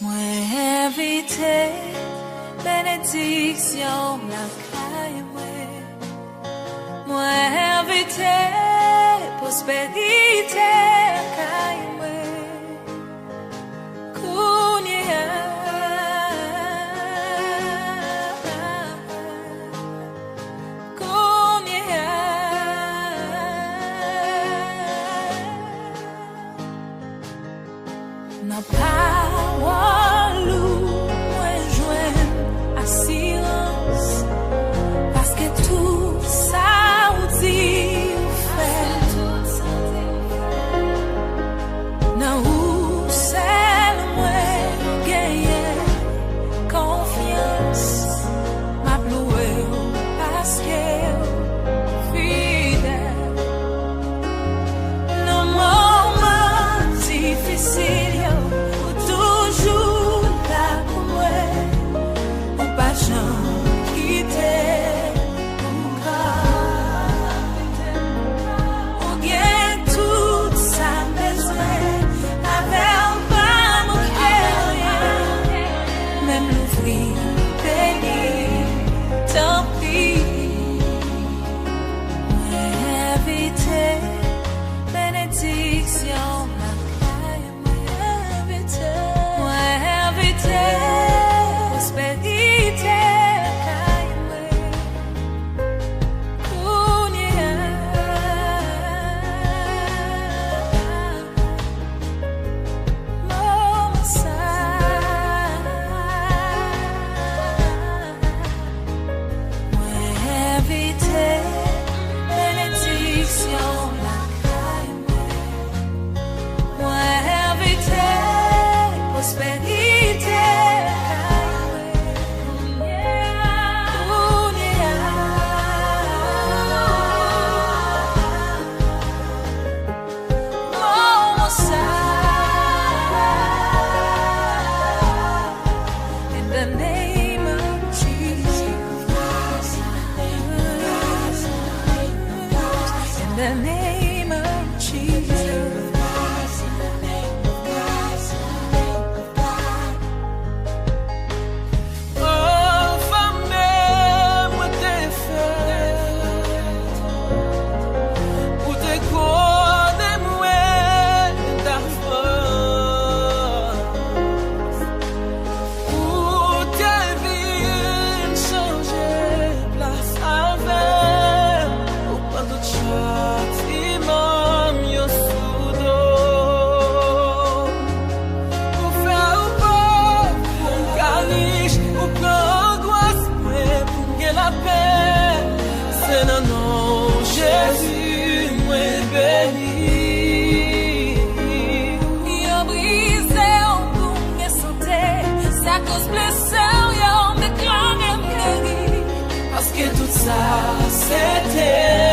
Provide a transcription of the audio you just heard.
Moi invité, bénédiction la caille moi invité, prospérité caille n'a pas moi joindre assurance parce que tout ça ou dit ou fait n'a où c'est moi gagner confiance m'a loué parce que fidèle nos moments difficiles the name of Jesus. Oh, femme, moi t'es fait pour te connaître moi d'avance pour ta vie changer place avec pour pas d'autre chose. C'est dans nom Jésus, moi béni. Yo brisé en boum et sauté, ça cause blessure, yo me clan et guéri. Parce que tout ça, c'était